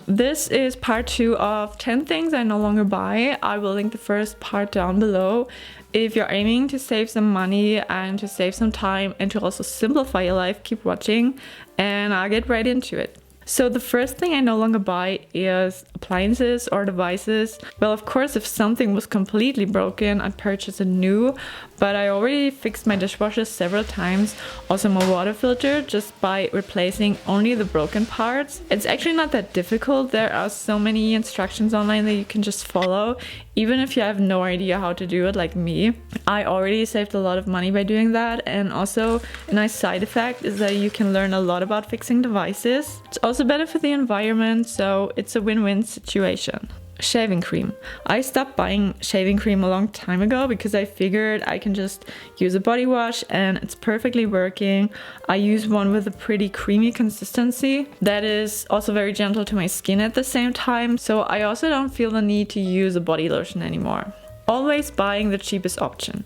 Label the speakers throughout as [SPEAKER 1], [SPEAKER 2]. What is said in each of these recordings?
[SPEAKER 1] This is part 2 of 10 things I no longer buy. I will link the first part down below. If you're aiming to save some money and to save some time and to also simplify your life, keep watching and I'll get right into it. So the first thing I no longer buy is appliances or devices. Well, of course, if something was completely broken, I'd purchase a new, but I already fixed my dishwasher several times, also my water filter, just by replacing only the broken parts. It's actually not that difficult. There are so many instructions online that you can just follow, even if you have no idea how to do it like me. I already saved a lot of money by doing that, and also a nice side effect is that you can learn a lot about fixing devices. It's also better for the environment, so it's a win-win situation. Shaving cream. I stopped buying shaving cream a long time ago because I figured I can just use a body wash and it's perfectly working. I use one with a pretty creamy consistency that is also very gentle to my skin at the same time, so I also don't feel the need to use a body lotion anymore. Always buying the cheapest option.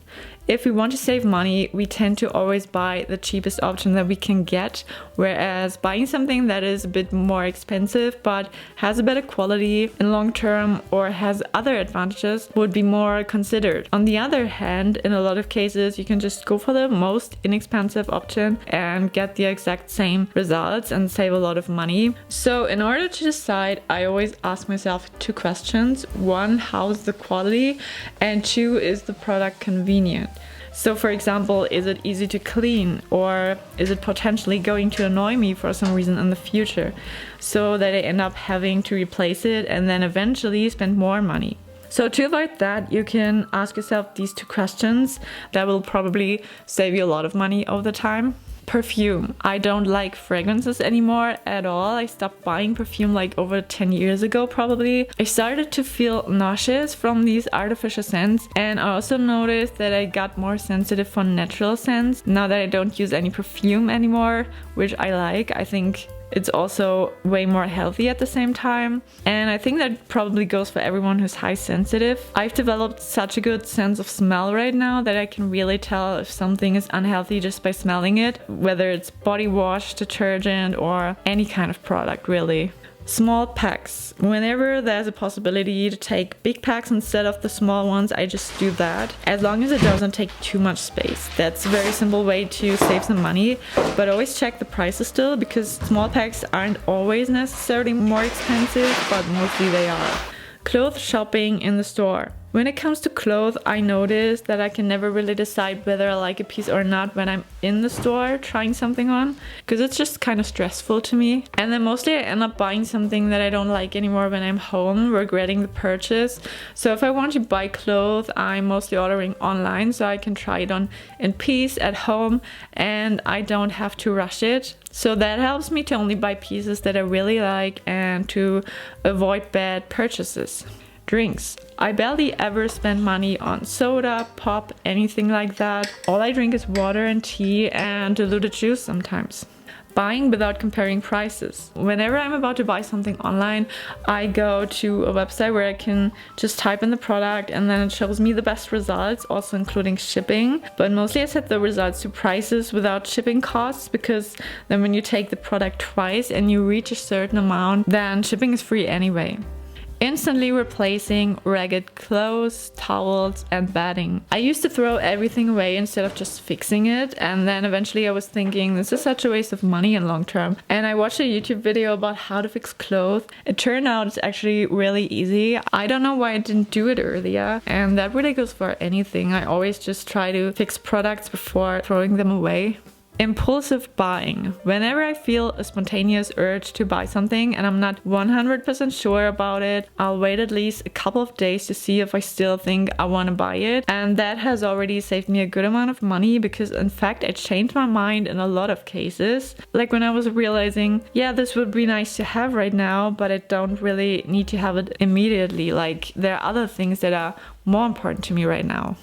[SPEAKER 1] If we want to save money, we tend to always buy the cheapest option that we can get, whereas buying something that is a bit more expensive but has a better quality in long term or has other advantages would be more considered. On the other hand, in a lot of cases, you can just go for the most inexpensive option and get the exact same results and save a lot of money. So in order to decide, I always ask myself 2 questions. 1, how's the quality? And 2, is the product convenient? So for example, is it easy to clean, or is it potentially going to annoy me for some reason in the future so that I end up having to replace it and then eventually spend more money? So to avoid that, you can ask yourself these 2 questions. That will probably save you a lot of money over the time. Perfume. I don't like fragrances anymore at all. I stopped buying perfume like over 10 years ago probably. I started to feel nauseous from these artificial scents, and I also noticed that I got more sensitive for natural scents now that I don't use any perfume anymore, which I like. I think it's also way more healthy at the same time, and I think that probably goes for everyone who's high sensitive. I've developed such a good sense of smell right now that I can really tell if something is unhealthy just by smelling it, whether it's body wash, detergent, or any kind of product really. Small packs. Whenever there's a possibility to take big packs instead of the small ones, I just do that, as long as it doesn't take too much space. That's a very simple way to save some money, but always check the prices still, because small packs aren't always necessarily more expensive, but mostly they are. Clothes shopping in the store. When it comes to clothes, I notice that I can never really decide whether I like a piece or not when I'm in the store trying something on, because it's just kind of stressful to me. And then mostly I end up buying something that I don't like anymore when I'm home, regretting the purchase. So if I want to buy clothes, I'm mostly ordering online so I can try it on in peace at home and I don't have to rush it. So that helps me to only buy pieces that I really like and to avoid bad purchases. Drinks. I barely ever spend money on soda, pop, anything like that. All I drink is water and tea and diluted juice sometimes. Buying without comparing prices. Whenever I'm about to buy something online, I go to a website where I can just type in the product and then it shows me the best results, also including shipping. But mostly I set the results to prices without shipping costs, because then when you take the product twice and you reach a certain amount, then shipping is free anyway. Instantly replacing ragged clothes, towels, and bedding. I used to throw everything away instead of just fixing it, and then eventually I was thinking this is such a waste of money in long term. And I watched a YouTube video about how to fix clothes. It turned out it's actually really easy. I don't know why I didn't do it earlier, and that really goes for anything. I always just try to fix products before throwing them away. Impulsive buying. Whenever I feel a spontaneous urge to buy something and I'm not 100% sure about it, I'll wait at least a couple of days to see if I still think I want to buy it. And that has already saved me a good amount of money, because in fact I changed my mind in a lot of cases. Like when I was realizing, yeah, this would be nice to have right now, but I don't really need to have it immediately. Like there are other things that are more important to me right now.